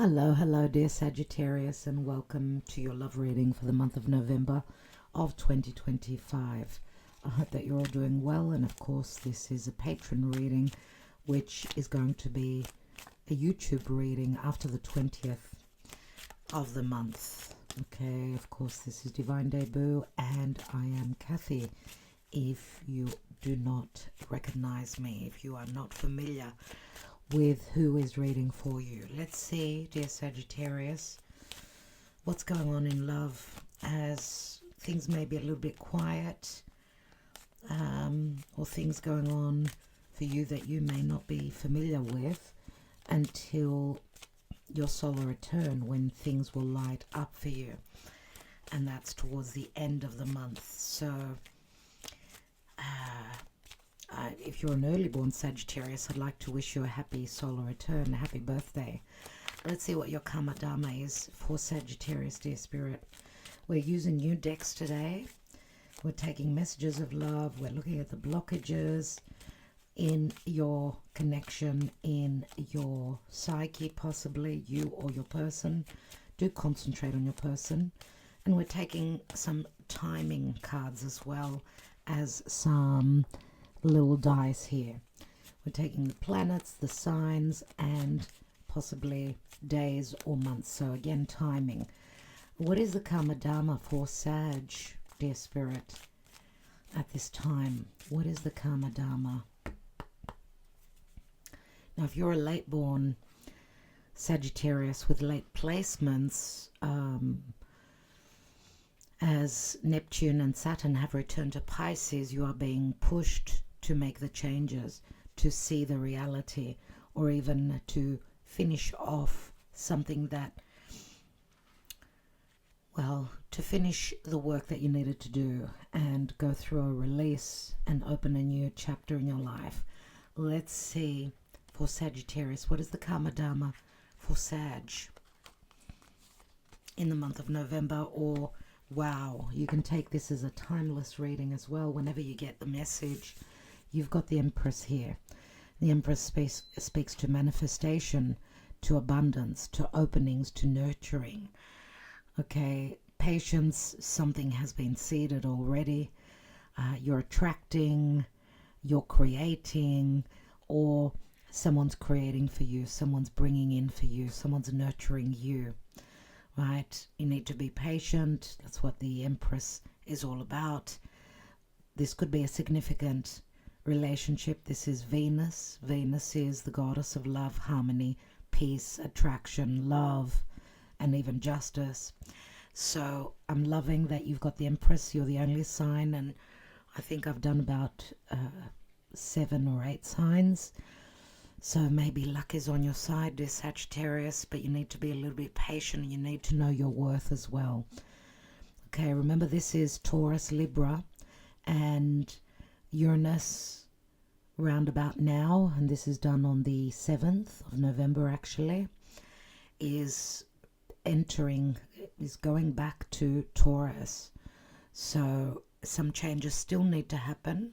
Hello, dear Sagittarius, and welcome to your love reading for the month of November of 2025. I hope that you're all doing well, and of course, this is a patron reading, which is going to be a YouTube reading after the 20th of the month. Okay, of course, this is Divine Debut, and I am Kathy. If you do not recognize me, if you are not familiar with who is reading for you. Let's see, dear Sagittarius, what's going on in love as things may be a little bit quiet, or things going on for you that you may not be familiar with until your solar return, when things will light up for you, and that's towards the end of the month. So if you're an early born Sagittarius, I'd like to wish you a happy solar return, a happy birthday. Let's see what your Karma Dharma is for Sagittarius, dear Spirit. We're using new decks today. We're taking messages of love. We're looking at the blockages in your connection, in your psyche, possibly you or your person. Do concentrate on your person. And we're taking some timing cards as well as some little dice here. We're taking the planets, the signs, and possibly days or months. So again, timing. What is the Karma Dharma for Sag, dear Spirit, at this time? What is the Karma Dharma? Now, if you're a late born Sagittarius with late placements, as Neptune and Saturn have returned to Pisces, you are being pushed to make the changes, to see the reality, or even to finish off something that, well, to finish the work that you needed to do and go through a release and open a new chapter in your life. Let's see, for Sagittarius, what is the Karma Dharma for Sag in the month of November? Or wow, you can take this as a timeless reading as well. Whenever you get the message, you've got the Empress here. The Empress speaks to manifestation, to abundance, to openings, to nurturing. Okay, patience, something has been seeded already. You're attracting, you're creating, or someone's creating for you, someone's bringing in for you, someone's nurturing you. Right? You need to be patient. That's what the Empress is all about. This could be a significant relationship. This is Venus. Venus is the goddess of love, harmony, peace, attraction, love, and even justice. So I'm loving that you've got the Empress. You're the only sign, and I think I've done about 7 or 8 signs. So maybe luck is on your side, dear Sagittarius, but you need to be a little bit patient, and you need to know your worth as well. Okay, remember this is Taurus, Libra, and Uranus round about now, and this is done on the 7th of November actually, is going back to Taurus. So some changes still need to happen,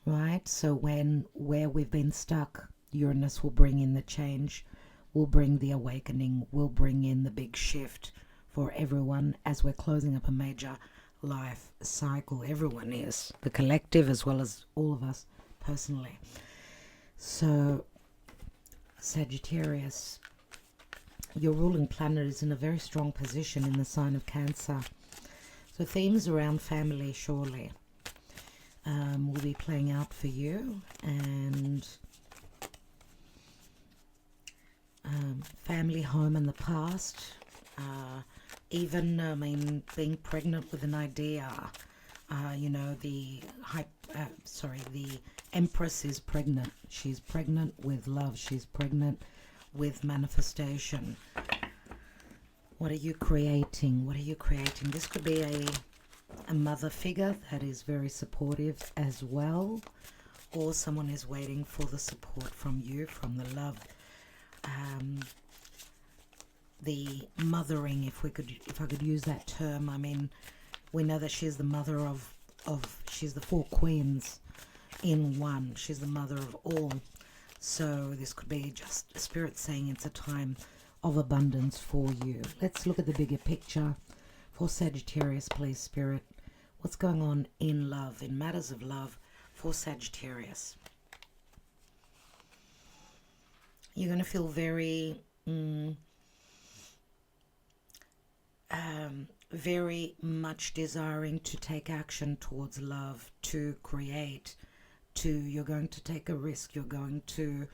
right? So where we've been stuck, Uranus will bring in the change, will bring the awakening, will bring in the big shift for everyone as we're closing up a major life cycle. Everyone is, the collective as well as all of us personally. So Sagittarius, your ruling planet is in a very strong position in the sign of Cancer. So themes around family surely will be playing out for you, and family, home, and the past. Even being pregnant with an idea. The Empress is pregnant. She's pregnant with love. She's pregnant with manifestation. What are you creating? What are you creating? This could be a mother figure that is very supportive as well, or someone is waiting for the support from you, from the love. The mothering, if I could use that term. I mean, we know that she's the mother of she's the 4 queens in one. She's the mother of all. So this could be just a spirit saying it's a time of abundance for you. Let's look at the bigger picture for Sagittarius, please, Spirit. What's going on in love, in matters of love for Sagittarius? You're going to feel very, very much desiring to take action towards love, to create, you're going to take a risk. You're going to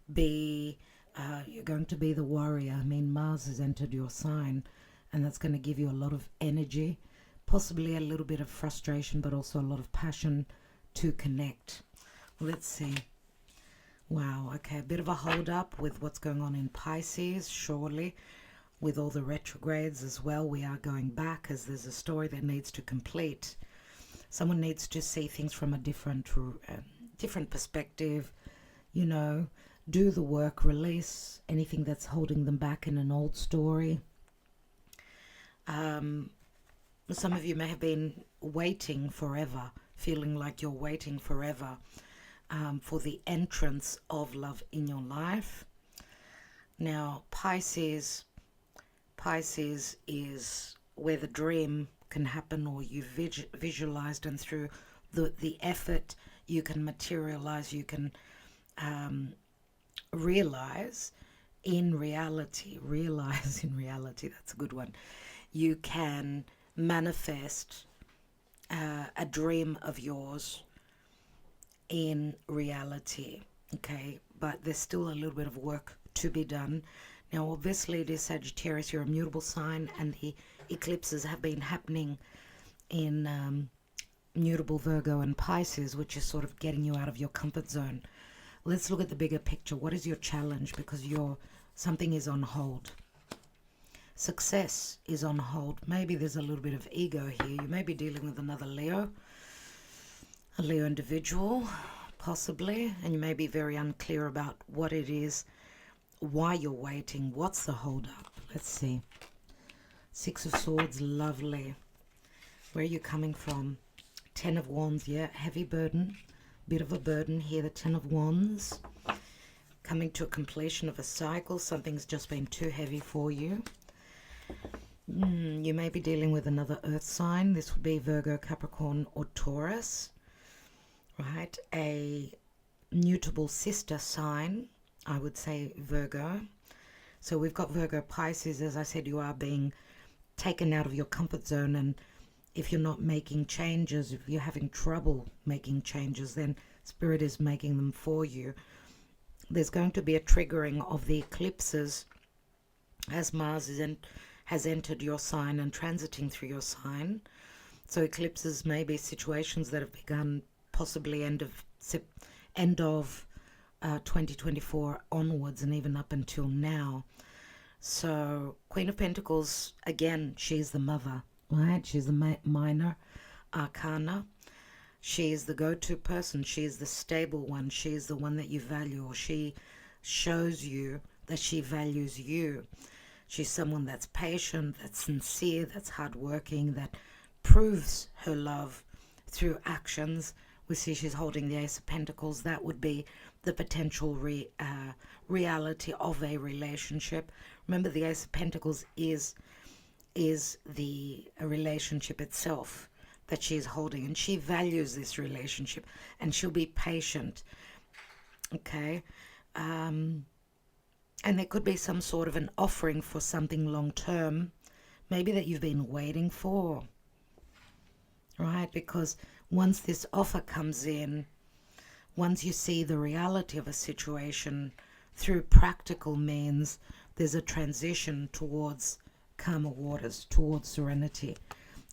be the warrior. I mean, Mars has entered your sign, and that's going to give you a lot of energy, possibly a little bit of frustration, but also a lot of passion to connect. Let's see. Wow, okay, a bit of a hold up with what's going on in Pisces, surely, with all the retrogrades as well. We are going back as there's a story that needs to complete. Someone needs to see things from a different perspective, you know, do the work, release anything that's holding them back in an old story. Some of you may have been waiting forever, feeling like you're waiting forever for the entrance of love in your life. Now, Pisces is where the dream can happen, or you've visualized, and through the effort you can materialize, you can realize in reality, that's a good one. You can manifest a dream of yours in reality, okay? But there's still a little bit of work to be done. Now, obviously, it is Sagittarius, you're a mutable sign, and the eclipses have been happening in mutable Virgo and Pisces, which is sort of getting you out of your comfort zone. Let's look at the bigger picture. What is your challenge? Because something is on hold. Success is on hold. Maybe there's a little bit of ego here. You may be dealing with another Leo, a Leo individual, possibly, and you may be very unclear about what it is, why you're waiting, what's the hold up. Let's see. Six of Swords, lovely. Where are you coming from? Ten of Wands, yeah, heavy burden, bit of a burden here. The Ten of Wands, coming to a completion of a cycle. Something's just been too heavy for you. You may be dealing with another earth sign. This would be Virgo, Capricorn, or Taurus, right? A mutable sister sign, I would say Virgo. So we've got Virgo, Pisces. As I said, you are being taken out of your comfort zone, and if you're not making changes, if you're having trouble making changes, then Spirit is making them for you. There's going to be a triggering of the eclipses as Mars has entered your sign and transiting through your sign. So eclipses may be situations that have begun possibly end of 2024 onwards, and even up until now. So Queen of Pentacles, again, she's the mother, right? She's the minor arcana. She is the go-to person. She is the stable one. She is the one that you value, or she shows you that she values you. She's someone that's patient, that's sincere, that's hardworking, that proves her love through actions. We see she's holding the Ace of Pentacles. That would be the potential reality of a relationship. Remember, the Ace of Pentacles is the relationship itself that she's holding, and she values this relationship, and she'll be patient, okay? And there could be some sort of an offering for something long-term, maybe that you've been waiting for, right? Because once this offer comes in, once you see the reality of a situation through practical means, there's a transition towards calmer waters, towards serenity.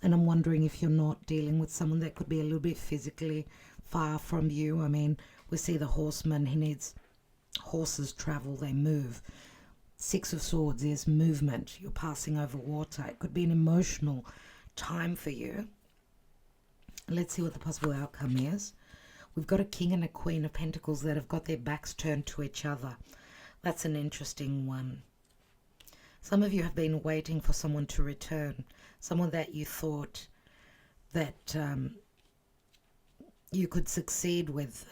And I'm wondering if you're not dealing with someone that could be a little bit physically far from you. I mean, we see the horseman, he needs horses travel, they move. Six of Swords is movement. You're passing over water. It could be an emotional time for you. Let's see what the possible outcome is. We've got a King and a Queen of Pentacles that have got their backs turned to each other. That's an interesting one. Some of you have been waiting for someone to return, someone that you thought that you could succeed with.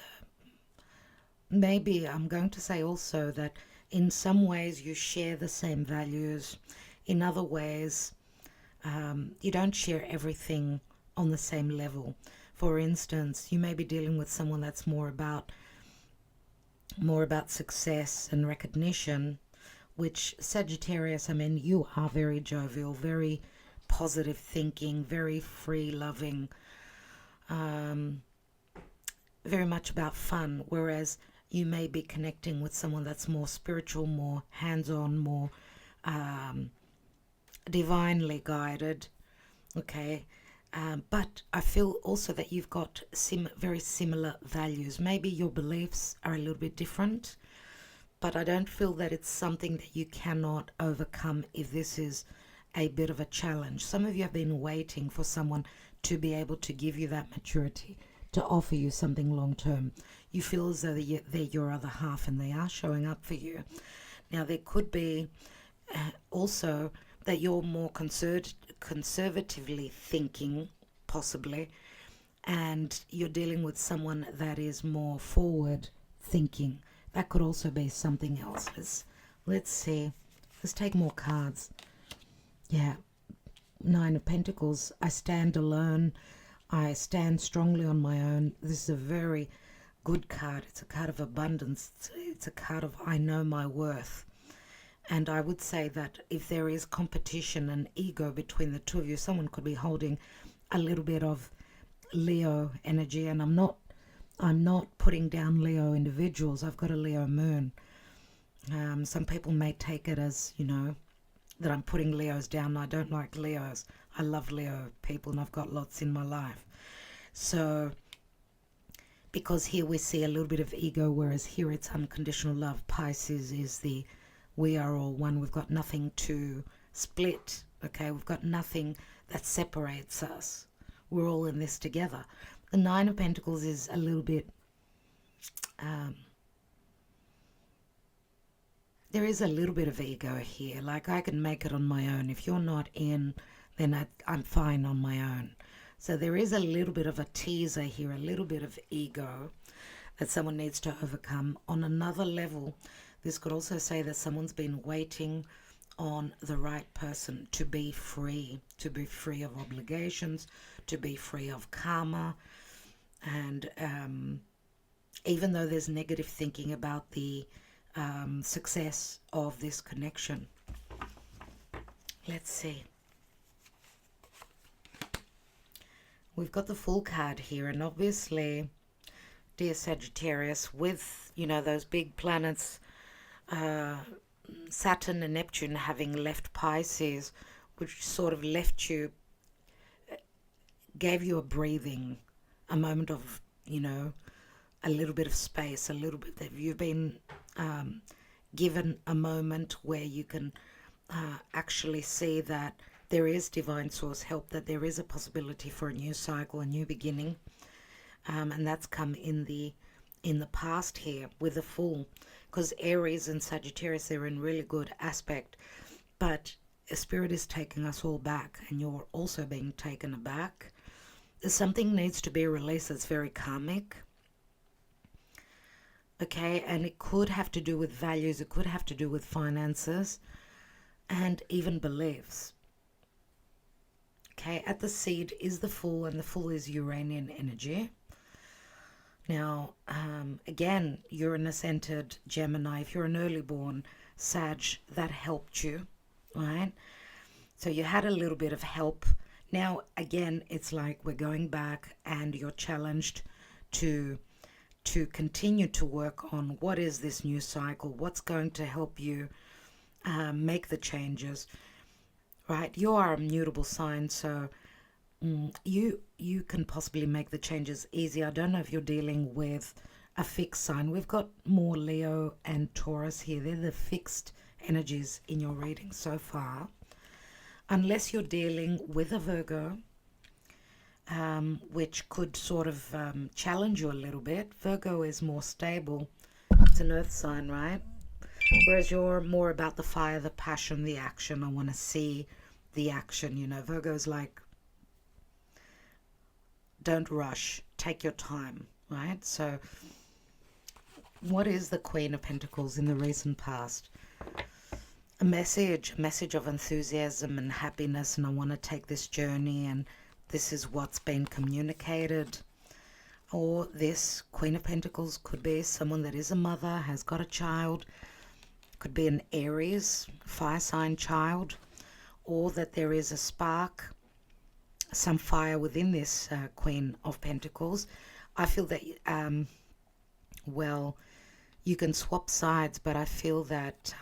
Maybe I'm going to say also that In some ways, you share the same values. In other ways, you don't share everything on the same level. For instance, you may be dealing with someone that's more about success and recognition, which Sagittarius, I mean, you are very jovial, very positive thinking, very free loving, very much about fun, whereas you may be connecting with someone that's more spiritual, more hands-on, more divinely guided. Okay. But I feel also that you've got very similar values. Maybe your beliefs are a little bit different, but I don't feel that it's something that you cannot overcome if this is a bit of a challenge. Some of you have been waiting for someone to be able to give you that maturity, to offer you something long term. You feel as though they're your other half and they are showing up for you. Now, there could be also that you're more conservatively thinking, possibly, and you're dealing with someone that is more forward thinking. That could also be something else. Let's see. Let's take more cards. Yeah. Nine of Pentacles. I stand alone. I stand strongly on my own. This is a very good card. It's a card of abundance. It's a card of I know my worth. And I would say that if there is competition and ego between the two of you, someone could be holding a little bit of Leo energy. And I'm not putting down Leo individuals. I've got a Leo moon. Some people may take it as, that I'm putting Leos down. I don't like Leos. I love Leo people, and I've got lots in my life. So, because here we see a little bit of ego, whereas here it's unconditional love. Pisces is the we are all one. We've got nothing to split. Okay, we've got nothing that separates us. We're all in this together. The Nine of Pentacles is a little bit there is a little bit of ego here. Like, I can make it on my own. If you're not in, then I'm fine on my own. So there is a little bit of a teaser here, a little bit of ego that someone needs to overcome. On another level, this could also say that someone's been waiting on the right person to be free of obligations, to be free of karma. And even though there's negative thinking about the success of this connection. Let's see. We've got the Fool card here, and obviously, dear Sagittarius, with, those big planets, Saturn and Neptune having left Pisces, which sort of left you, gave you a breathing, a moment of, a little bit of space, a little bit that you've been given a moment where you can actually see that there is divine source help, that there is a possibility for a new cycle, a new beginning, and that's come in the past here with the Fool, because Aries and Sagittarius, they're in really good aspect, but the Spirit is taking us all back, and you're also being taken aback. Something needs to be released that's very karmic. Okay, and it could have to do with values, it could have to do with finances, and even beliefs. Okay, at the seed is the Fool, and the Fool is Uranian energy. Now, again, Uranus entered Gemini. If you're an early born Sag, that helped you, right? So you had a little bit of help. Now, again, it's like we're going back, and you're challenged to continue to work on what is this new cycle, what's going to help you make the changes, right? You are a mutable sign, so you can possibly make the changes easy. I don't know if you're dealing with a fixed sign. We've got more Leo and Taurus here. They're the fixed energies in your reading so far. Unless you're dealing with a Virgo, which could sort of challenge you a little bit. Virgo is more stable. It's an earth sign, right? Whereas you're more about the fire, the passion, the action. I want to see the action. Virgo's like, don't rush. Take your time, right? So What is the Queen of Pentacles in the recent past? A message of enthusiasm and happiness, and I want to take this journey, and this is what's been communicated. Or this Queen of Pentacles could be someone that is a mother, has got a child, could be an Aries, fire sign child, or that there is a spark, some fire within this Queen of Pentacles. I feel that, well, you can swap sides, but I feel that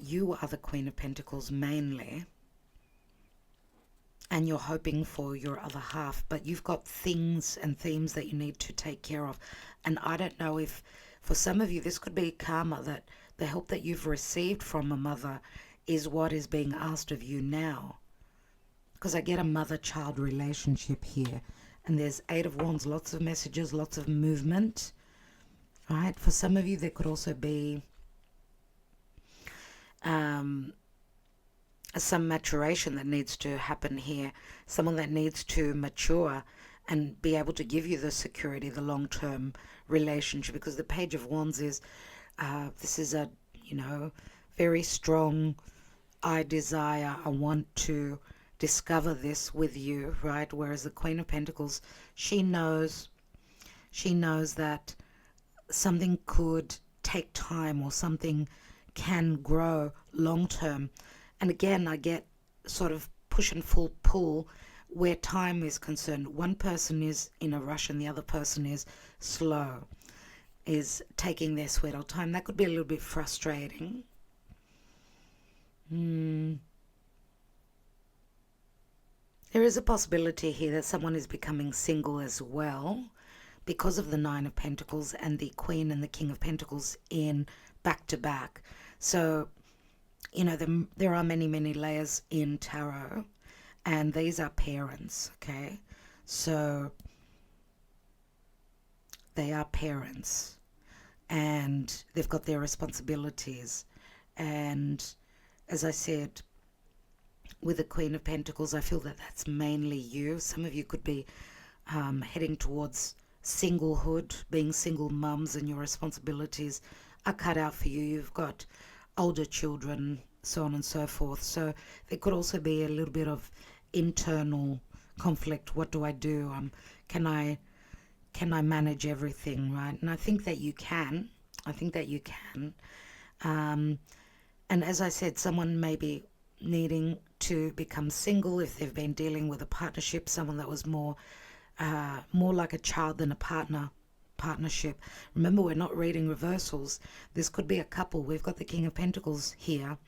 you are the Queen of Pentacles mainly, and you're hoping for your other half, but you've got things and themes that you need to take care of. And I don't know if, for some of you, this could be karma, that the help that you've received from a mother is what is being asked of you now. Because I get a mother-child relationship here. And there's Eight of Wands, lots of messages, lots of movement. Right? For some of you, there could also be some maturation that needs to happen here. Someone that needs to mature and be able to give you the security, the long-term relationship. Because the Page of Wands is, this is a, very strong, I desire, I want to discover this with you, right? Whereas the Queen of Pentacles, she knows that something could take time, or something can grow long term. And again, I get sort of push and pull where time is concerned. One person is in a rush and the other person is slow, is taking their sweet old time. That could be a little bit frustrating. There is a possibility here that someone is becoming single as well, because of the Nine of Pentacles and the Queen and the King of Pentacles in back to back. So, there are many, many layers in tarot, and these are parents, okay? So they are parents, and they've got their responsibilities. And as I said, with the Queen of Pentacles, I feel that that's mainly you. Some of you could be heading towards singlehood, being single mums, and your responsibilities are cut out for you. You've got older children, so on and so forth. So there could also be a little bit of internal conflict. What do I do? Can I manage everything, right? And I think that you can. And as I said, someone may be needing to become single if they've been dealing with a partnership, someone that was more like a child than a partnership. Remember, we're not reading reversals. This could be a couple. We've got the King of Pentacles here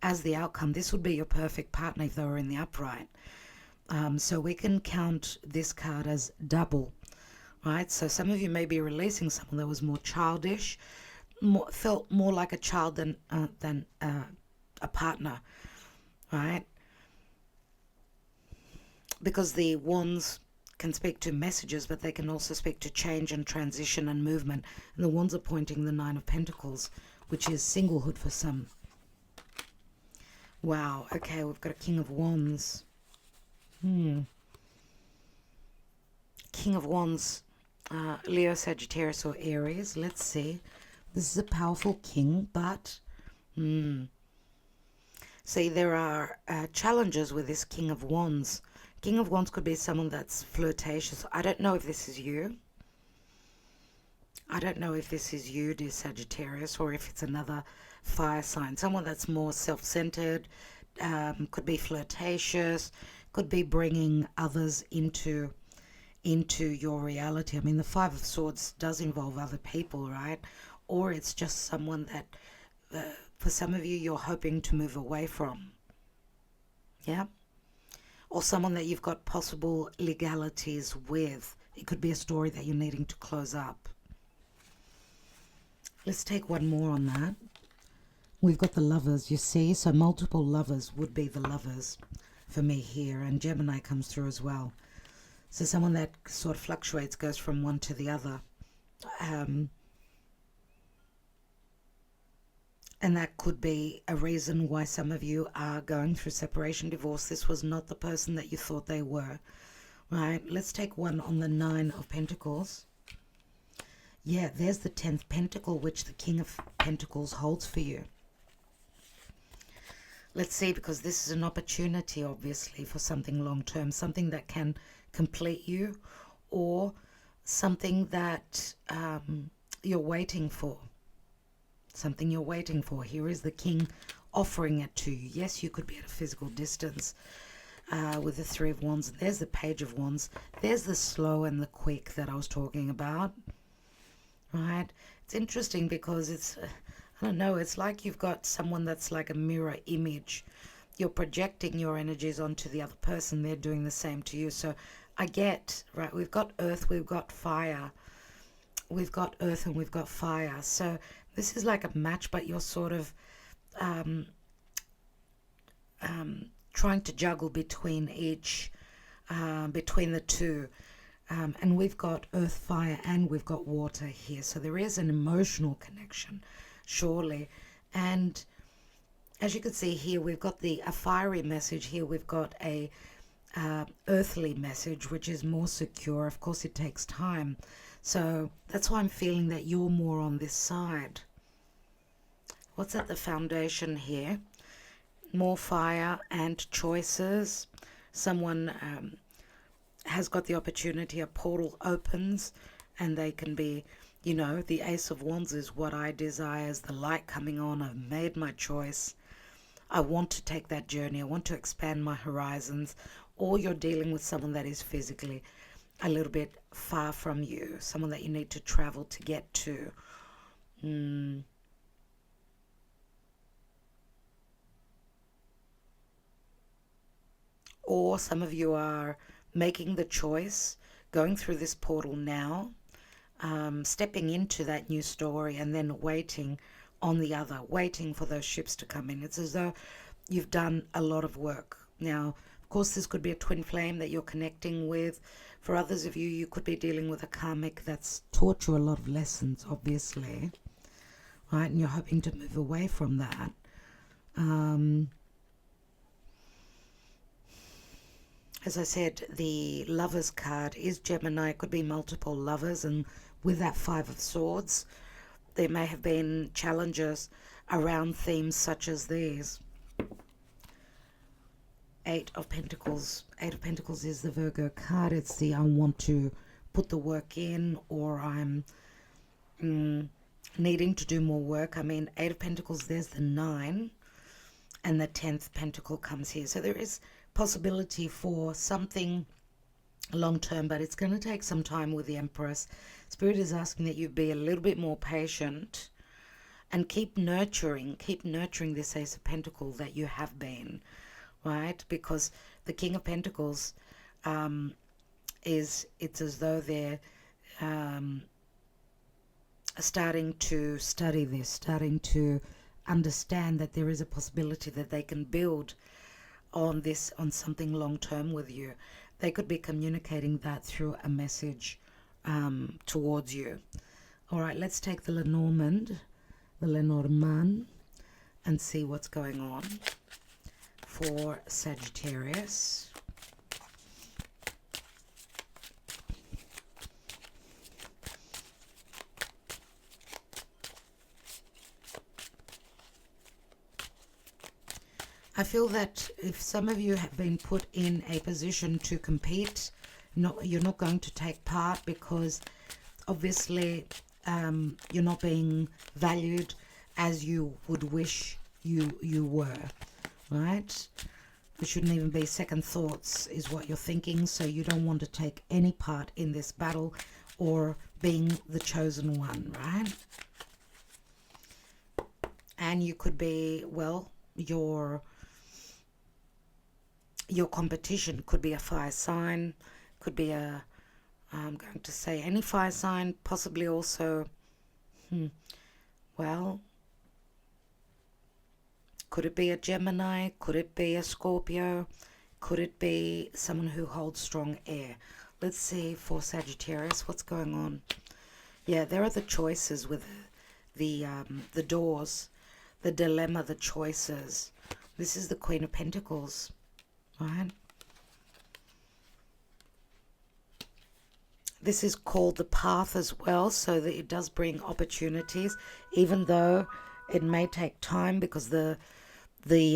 as the outcome. This would be your perfect partner if they were in the upright. So we can count this card as double, right? So some of you may be releasing someone that was more childish, felt more like a child than a partner, right? Because the wands can speak to messages, but they can also speak to change and transition and movement. And the wands are pointing the Nine of Pentacles, which is singlehood for some. Wow, okay, we've got a King of Wands. King of Wands, Leo, Sagittarius, or Aries. Let's see. This is a powerful king, but see, there are challenges with this King of Wands. King of Wands could be someone that's flirtatious. I don't know if this is you. Dear Sagittarius, or if it's another fire sign. Someone that's more self-centered, could be flirtatious, could be bringing others into your reality. I mean, the Five of Swords does involve other people, right? Or it's just someone that, for some of you, you're hoping to move away from. Yeah? Or someone that you've got possible legalities with. It could be a story that you're needing to close up. Let's take one more on that. We've got the Lovers, you see. So multiple lovers would be the Lovers for me here. And Gemini comes through as well. So someone that sort of fluctuates, goes from one to the other. And that could be a reason why some of you are going through separation, divorce. This was not the person that you thought they were, right? Let's take one on the Nine of Pentacles. Yeah, there's the 10th pentacle, which the King of Pentacles holds for you. Let's see, because this is an opportunity, obviously, for something long-term, something that can complete you, or something that you're waiting for. Something you're waiting for. Here is the King offering it to you. Yes, you could be at a physical distance with the Three of Wands. There's the Page of Wands. There's the slow and the quick that I was talking about. Right? It's interesting because it's, I don't know, it's like you've got someone that's like a mirror image. You're projecting your energies onto the other person. They're doing the same to you. So I get, right, we've got earth, we've got fire. We've got earth and we've got fire. So this is like a match, but you're sort of trying to juggle between each, between the two. And we've got earth, fire, and we've got water here. So there is an emotional connection, surely. And as you can see here, we've got a fiery message. Here we've got a earthly message, which is more secure. Of course, it takes time. So that's why I'm feeling that you're more on this side. What's at the foundation here? More fire and choices. Someone has got the opportunity, a portal opens, and they can be, you know, the Ace of Wands is what I desire, is the light coming on. I've made my choice. I want to take that journey. I want to expand my horizons. Or you're dealing with someone that is physically a little bit far from you, someone that you need to travel to get to. Or some of you are making the choice, going through this portal now, stepping into that new story, and then waiting on the other, waiting for those ships to come in. It's as though you've done a lot of work. Now, of course, this could be a twin flame that you're connecting with. For others of you, you could be dealing with a karmic that's taught you a lot of lessons, obviously, right? And you're hoping to move away from that. As I said, the Lovers card is Gemini. It could be multiple lovers, and with that Five of Swords, there may have been challenges around themes such as these. Eight of Pentacles. Eight of Pentacles is the Virgo card. It's the I want to put the work in, or I'm needing to do more work. I mean, Eight of Pentacles, there's the 9, and the 10th Pentacle comes here. So there is possibility for something long term, but it's going to take some time with the Empress. Spirit is asking that you be a little bit more patient and keep nurturing this Ace of Pentacles that you have been. Right, because the King of Pentacles it's as though they're starting to study this, starting to understand that there is a possibility that they can build on this, on something long term with you. They could be communicating that through a message towards you. All right, let's take the Lenormand, and see what's going on for Sagittarius. I feel that if some of you have been put in a position to compete, you're not going to take part because obviously you're not being valued as you would wish you were. Right? It shouldn't even be second thoughts is what you're thinking, so you don't want to take any part in this battle or being the chosen one, right? And you could be, well, your competition could be a fire sign, could be I'm going to say any fire sign, possibly also, well, could it be a Gemini? Could it be a Scorpio? Could it be someone who holds strong air? Let's see for Sagittarius, what's going on? Yeah, there are the choices with the doors, the dilemma, the choices. This is the Queen of Pentacles, right? This is called the path as well, so that it does bring opportunities, even though it may take time, because the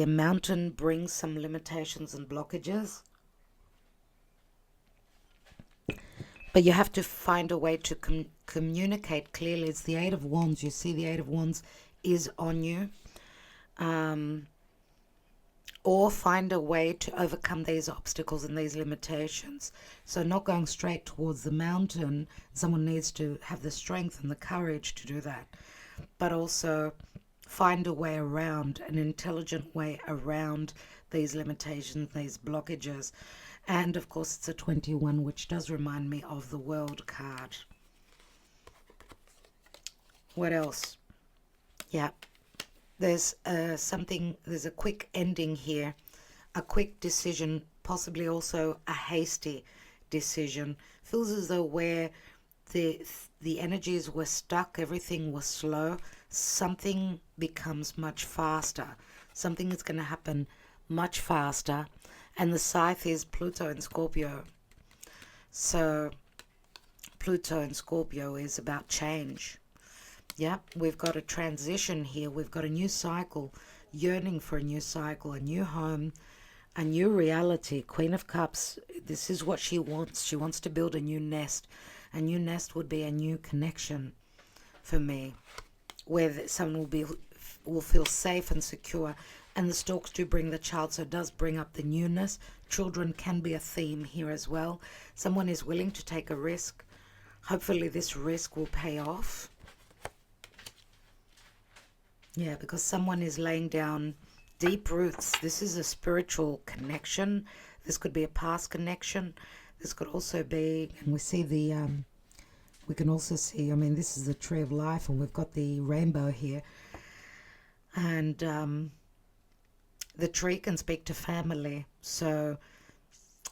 mountain brings some limitations and blockages. But you have to find a way to communicate clearly. It's the Eight of Wands. You see the Eight of Wands is on you. Or find a way to overcome these obstacles and these limitations. So not going straight towards the mountain. Someone needs to have the strength and the courage to do that. But also find a way around, an intelligent way around these limitations, these blockages. And of course it's a 21, which does remind me of the World card. What else? Yeah. There's there's a quick ending here, a quick decision, possibly also a hasty decision. Feels as though where the energies were stuck, everything was slow, something becomes much faster. Something is going to happen much faster. And the scythe is Pluto and Scorpio. So Pluto and Scorpio is about change. Yeah, we've got a transition here. We've got a new cycle, yearning for a new cycle, a new home, a new reality. Queen of Cups, this is what she wants. She wants to build a new nest. A new nest would be a new connection for me, where someone will feel safe and secure. And the storks do bring the child, so it does bring up the newness. Children can be a theme here as well. Someone is willing to take a risk. Hopefully this risk will pay off. Yeah, because someone is laying down deep roots. This is a spiritual connection. This could be a past connection. This could also be, and we see we can also see, I mean, this is the tree of life, and we've got the rainbow here. And the tree can speak to family. So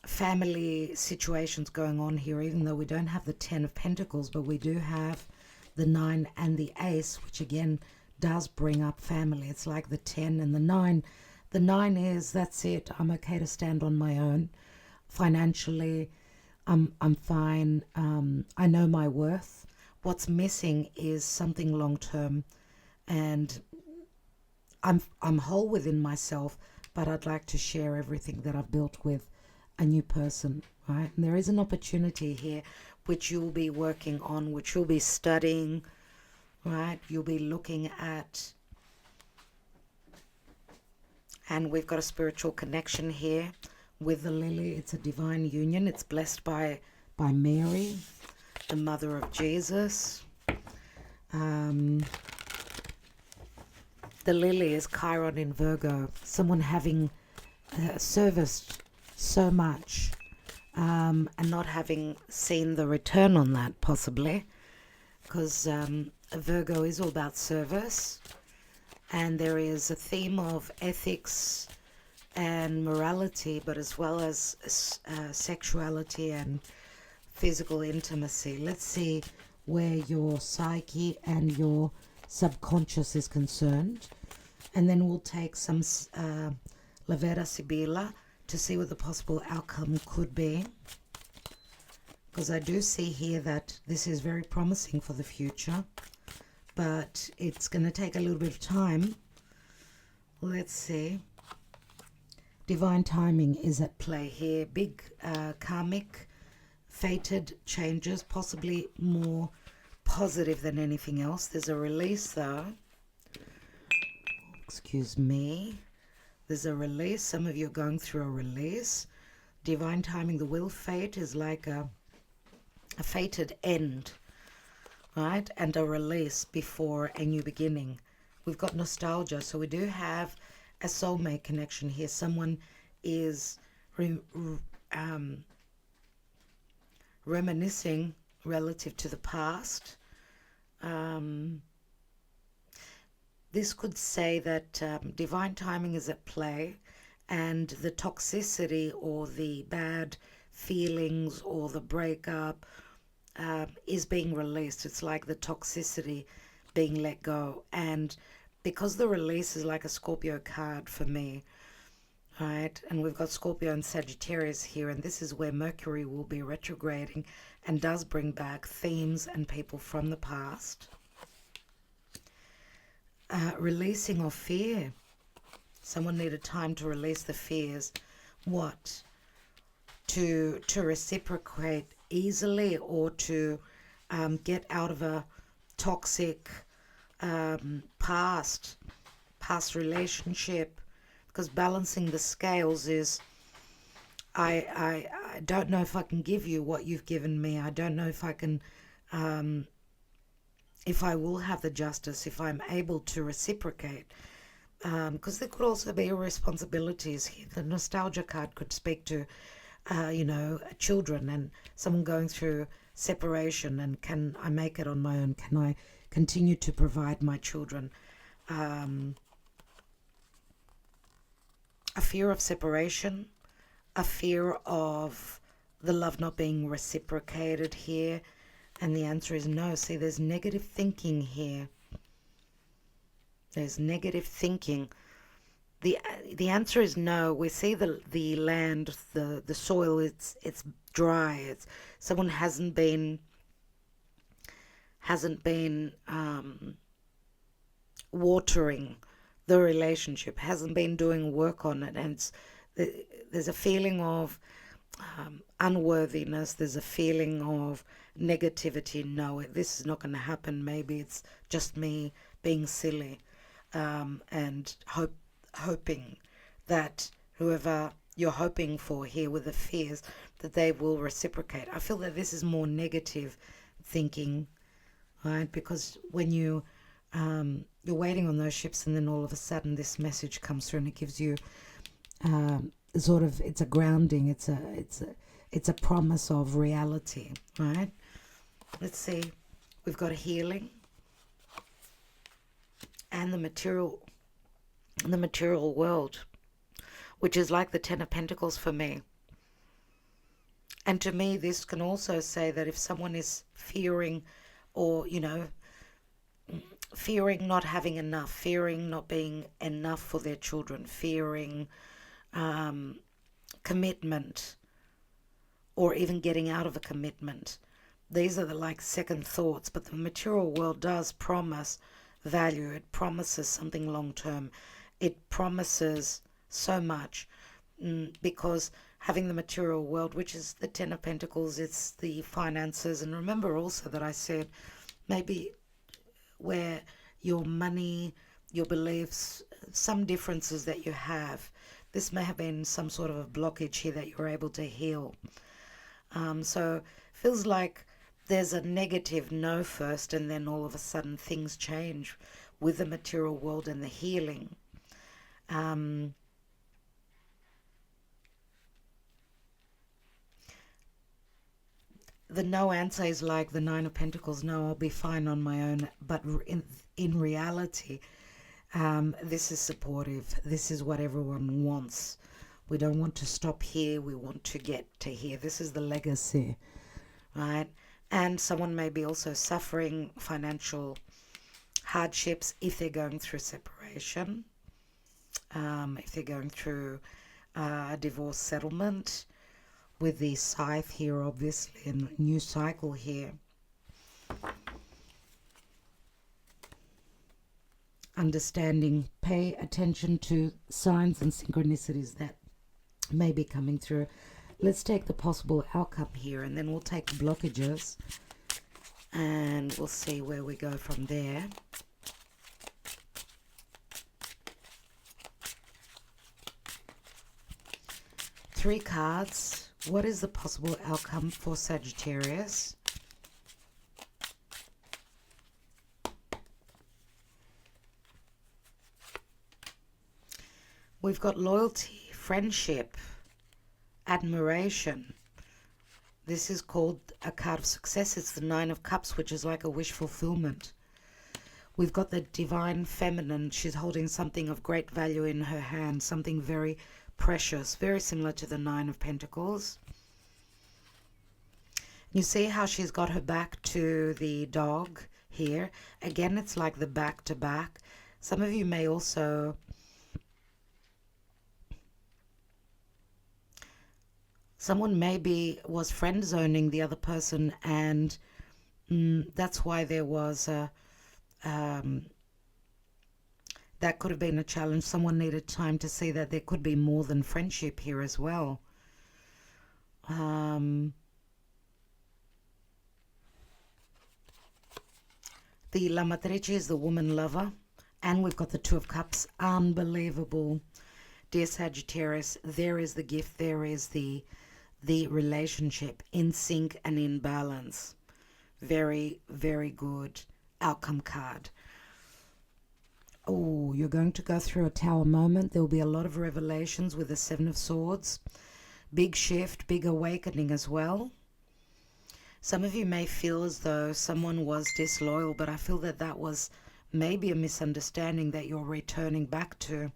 family situations going on here, even though we don't have the 10 of Pentacles, but we do have the 9 and the Ace, which again does bring up family. It's like the 10 and the 9. The 9 is, that's it, I'm okay to stand on my own. Financially, I'm fine. I know my worth. What's missing is something long term, and I'm whole within myself, but I'd like to share everything that I've built with a new person, right? And there is an opportunity here which you'll be working on, which you'll be studying, right? You'll be looking at, and we've got a spiritual connection here with the lily. It's a divine union. It's blessed by Mary, the mother of Jesus. The lily is Chiron in Virgo. Someone having serviced so much and not having seen the return on that, possibly, because Virgo is all about service, and there is a theme of ethics and morality, but as well as sexuality and physical intimacy. Let's see where your psyche and your subconscious is concerned, and then we'll take some Lavera Sibila to see what the possible outcome could be, because I do see here that this is very promising for the future, but it's going to take a little bit of time. Let's see. Divine timing is at play here. Big karmic fated changes, possibly more positive than anything else. There's a release though. Excuse me. There's a release. Some of you are going through a release. Divine timing, the wheel fate is like a fated end, right? And a release before a new beginning. We've got nostalgia, so we do have a soulmate connection here. Someone is reminiscing relative to the past. This could say that divine timing is at play, and the toxicity or the bad feelings or the breakup is being released. It's like the toxicity being let go. And because the release is like a Scorpio card for me, right? And we've got Scorpio and Sagittarius here, and this is where Mercury will be retrograding and does bring back themes and people from the past. Releasing of fear. Someone needed time to release the fears. What? To reciprocate easily, or to get out of a toxic past relationship. Because balancing the scales is, I don't know if I can give you what you've given me. I don't know if I can, if I will have the justice, if I'm able to reciprocate. Because there could also be responsibilities here. The nostalgia card could speak to, children and someone going through separation, and can I make it on my own? Can I continue to provide my children? A fear of separation, a fear of the love not being reciprocated here, and the answer is no. See, there's negative thinking here. There's negative thinking. The answer is no. We see the land, the soil. It's dry. It's someone hasn't been watering the relationship, hasn't been doing work on it, and there's a feeling of unworthiness. There's a feeling of negativity. No, this is not going to happen. Maybe it's just me being silly, and hoping that whoever you're hoping for here with the fears, that they will reciprocate. I feel that this is more negative thinking, right? Because when you're waiting on those ships, and then all of a sudden this message comes through, and it gives you sort of, it's a grounding, it's a promise of reality, right? Let's see, we've got a healing and the material world, which is like the Ten of Pentacles for me. And to me, this can also say that if someone is fearing, or fearing not having enough, fearing not being enough for their children, fearing commitment, or even getting out of a commitment. These are the second thoughts, but the material world does promise value. It promises something long term. It promises so much, because having the material world, which is the Ten of Pentacles, it's the finances. And remember also that I said maybe where your money, your beliefs, some differences that you have, this may have been some sort of a blockage here that you're able to heal. So feels like there's a negative no first, and then all of a sudden things change with the material world and the healing. The no answer is like the Nine of Pentacles. No, I'll be fine on my own. But in reality, this is supportive. This is what everyone wants. We don't want to stop here. We want to get to here. This is the legacy, right? And someone may be also suffering financial hardships if they're going through separation, if they're going through a divorce settlement, with the scythe here, obviously, and new cycle here. Understanding, pay attention to signs and synchronicities that may be coming through. Let's take the possible outcome here, and then we'll take the blockages, and we'll see where we go from there. Three cards. What is the possible outcome for Sagittarius? We've got loyalty, friendship, admiration. This is called a card of success. It's the Nine of Cups, which is like a wish fulfillment. We've got the divine feminine. She's holding something of great value in her hand, something very precious, very similar to the Nine of Pentacles. You see how she's got her back to the dog here. Again, it's like the back to back. Some of you may also Someone maybe was friend zoning the other person, and that's why there was a that could have been a challenge. Someone needed time to see that there could be more than friendship here as well. The La Matrice is the woman lover, and we've got the Two of Cups. Unbelievable. Dear Sagittarius, there is the gift, there is the relationship in sync and in balance. Very, very good outcome card. Oh, you're going to go through a tower moment. There will be a lot of revelations with the Seven of Swords. Big shift, big awakening as well. Some of you may feel as though someone was disloyal, but I feel that that was maybe a misunderstanding that you're returning back to.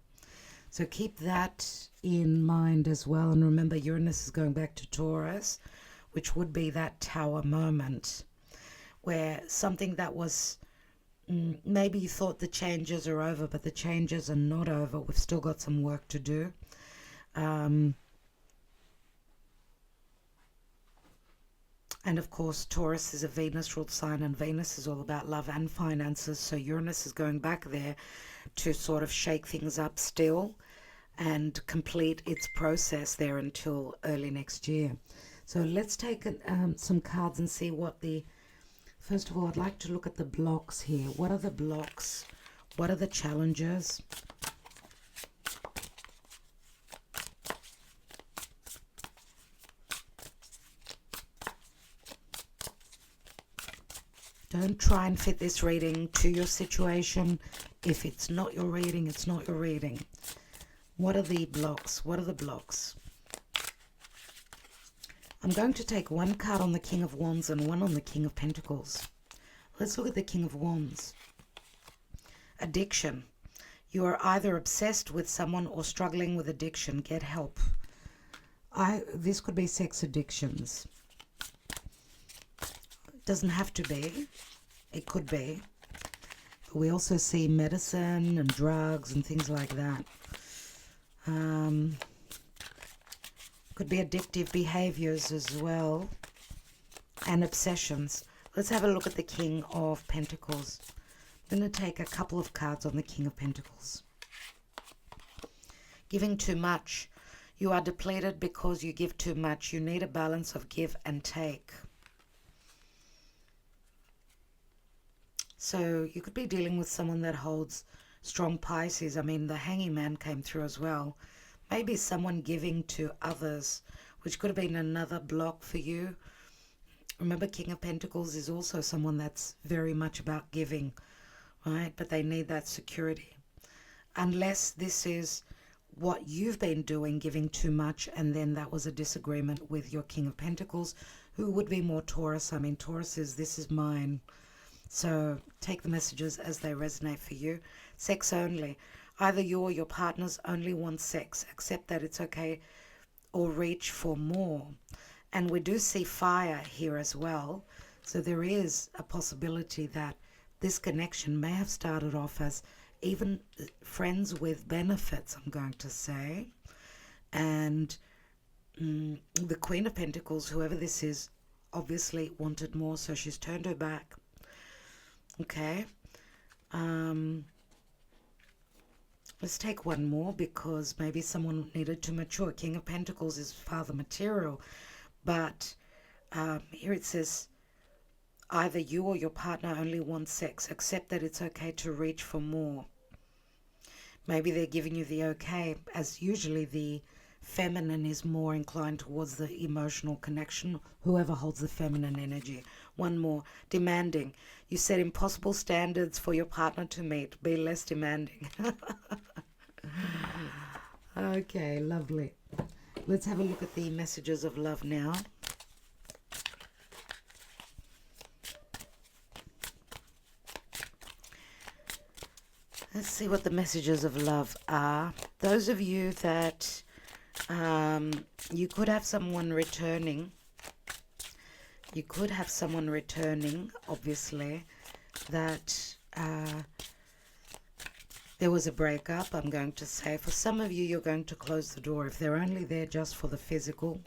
So keep that in mind as well. And remember, Uranus is going back to Taurus, which would be that tower moment where something that was maybe you thought the changes are over, but the changes are not over. We've still got some work to do. And of course, Taurus is a Venus ruled sign, and Venus is all about love and finances. So Uranus is going back there to sort of shake things up still and complete its process there until early next year. So let's take some cards and see what the... First of all, I'd like to look at the blocks here. What are the blocks? What are the challenges? Don't try and fit this reading to your situation. If it's not your reading, it's not your reading. What are the blocks? What are the blocks? I'm going to take one card on the King of Wands and one on the King of Pentacles. Let's look at the King of Wands. Addiction. You are either obsessed with someone or struggling with addiction. Get help. This could be sex addictions. It doesn't have to be. It could be. But we also see medicine and drugs and things like that. Could be addictive behaviors as well, and obsessions. Let's have a look at the King of Pentacles. I'm going to take a couple of cards on the King of Pentacles. Giving too much. You are depleted because you give too much. You need a balance of give and take. So you could be dealing with someone that holds strong Pisces. I mean, the Hanging Man came through as well. Maybe someone giving to others, which could have been another block for you. Remember, King of Pentacles is also someone that's very much about giving, right? But they need that security. Unless this is what you've been doing, giving too much, and then that was a disagreement with your King of Pentacles, who would be more Taurus. I mean, Taurus is, this is mine. So take the messages as they resonate for you. Sex only. Either you or your partners only want sex. Accept that it's okay, or reach for more. And we do see fire here as well. So there is a possibility that this connection may have started off as even friends with benefits, I'm going to say. And the Queen of Pentacles, whoever this is, obviously wanted more, so she's turned her back. Okay. Let's take one more, because maybe someone needed to mature. King of Pentacles is father material. But here it says, either you or your partner only want sex. Accept that it's okay to reach for more. Maybe they're giving you the okay, as usually the feminine is more inclined towards the emotional connection. Whoever holds the feminine energy. One more. Demanding. You set impossible standards for your partner to meet. Be less demanding. Okay, lovely. Let's have a look at the messages of love now. Let's see what the messages of love are. Those of you that you could have someone returning. You could have someone returning, obviously, that there was a breakup, I'm going to say. For some of you, you're going to close the door. If they're only there just for the physical,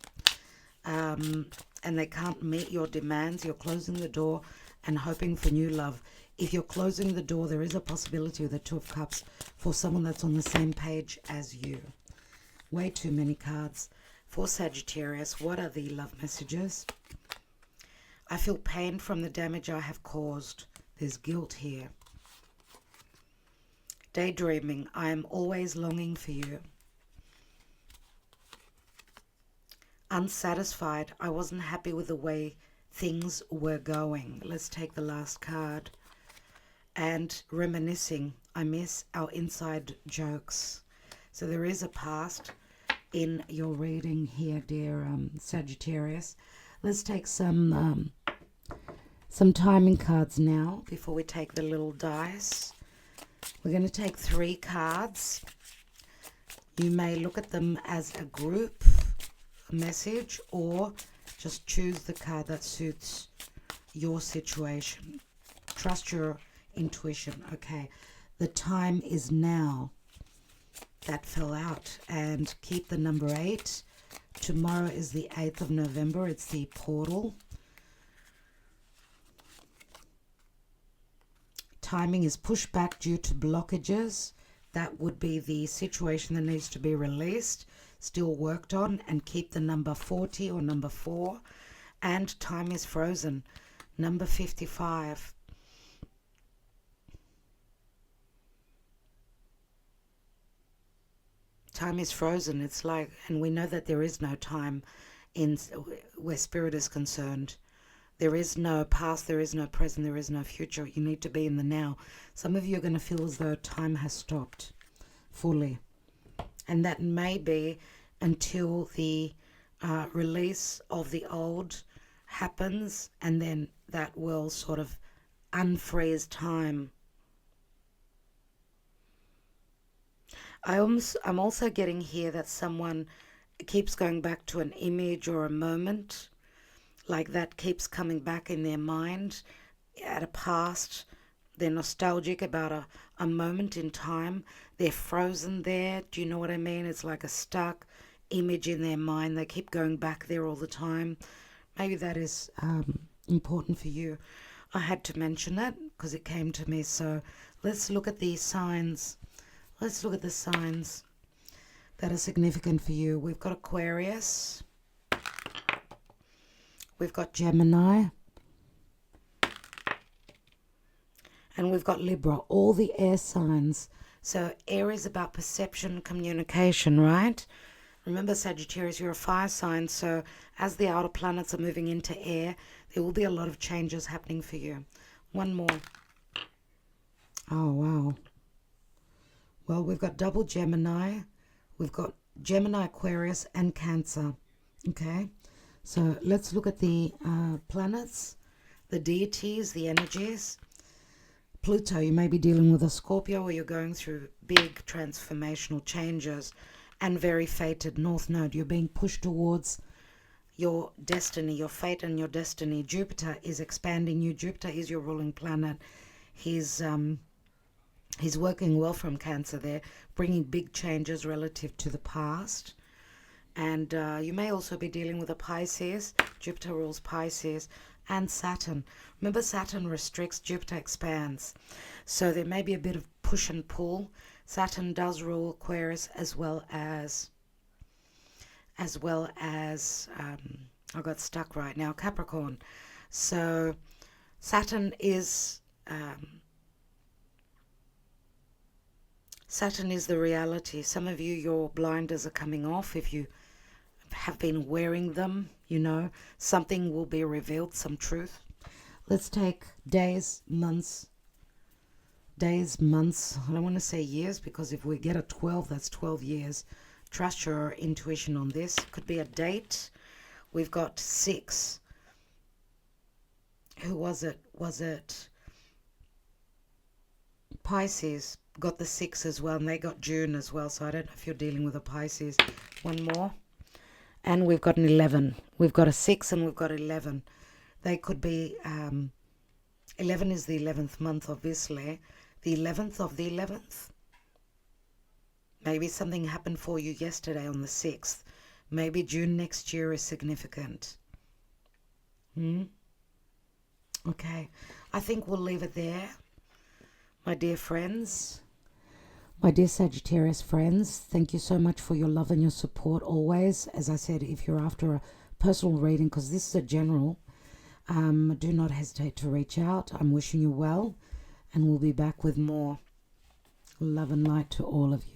and they can't meet your demands, you're closing the door and hoping for new love. If you're closing the door, there is a possibility with the Two of Cups for someone that's on the same page as you. Way too many cards. For Sagittarius, what are the love messages? I feel pain from the damage I have caused. There's guilt here. Daydreaming, I am always longing for you. Unsatisfied, I wasn't happy with the way things were going. Let's take the last card. And reminiscing, I miss our inside jokes. So there is a past in your reading here, dear Sagittarius. Let's take some timing cards now before we take the little dice. We're going to take 3 cards. You may look at them as a group message or just choose the card that suits your situation. Trust your intuition. Okay, the time is now. That fell out. And keep the number 8. Tomorrow is the 8th of November. It's the portal. Timing is pushed back due to blockages. That would be the situation that needs to be released, still worked on. And keep the number 40 or number 4. And time is frozen. Number 55. Time is frozen. It's like, and we know that there is no time in where spirit is concerned. There is no past, there is no present, there is no future. You need to be in the now. Some of you are going to feel as though time has stopped fully. And that may be until the release of the old happens, and then that will sort of unfreeze time. I'm also getting here that someone keeps going back to an image or a moment, like that keeps coming back in their mind at a past. They're nostalgic about a moment in time. They're frozen there. Do you know what I mean? It's like a stuck image in their mind. They keep going back there all the time. Maybe that is important for you. I had to mention that because it came to me. So let's look at these signs. Let's look at the signs that are significant for you. We've got Aquarius. We've got Gemini. And we've got Libra. All the air signs. So air is about perception, communication, right? Remember, Sagittarius, you're a fire sign. So as the outer planets are moving into air, there will be a lot of changes happening for you. One more. Oh, wow. Well, we've got double Gemini. We've got Gemini, Aquarius, and Cancer. Okay, so let's look at the planets, the deities, the energies. Pluto, you may be dealing with a Scorpio, or you're going through big transformational changes. And very fated, North Node, you're being pushed towards your destiny, your fate and your destiny. Jupiter is expanding you. Jupiter is your ruling planet. He's working well from Cancer there, bringing big changes relative to the past. And you may also be dealing with a Pisces. Jupiter rules Pisces. And Saturn. Remember, Saturn restricts, Jupiter expands. So there may be a bit of push and pull. Saturn does rule Aquarius as well as I got stuck right now, Capricorn. So Saturn is the reality. Some of you, your blinders are coming off. If you have been wearing them, you know, something will be revealed, some truth. Let's take days, months. I don't want to say years, because if we get a 12, that's 12 years. Trust your intuition on this. Could be a date. We've got 6. Who was it? Was it Pisces? Got the 6 as well, and they got June as well. So I don't know if you're dealing with a Pisces. One more. And we've got an 11. We've got a 6 and we've got 11. They could be, 11 is the 11th month, obviously. The 11th of the 11th. Maybe something happened for you yesterday on the 6th. Maybe June next year is significant. Okay, I think we'll leave it there, my dear friends. My dear Sagittarius friends, thank you so much for your love and your support always. As I said, if you're after a personal reading, because this is a general, do not hesitate to reach out. I'm wishing you well, and we'll be back with more love and light to all of you.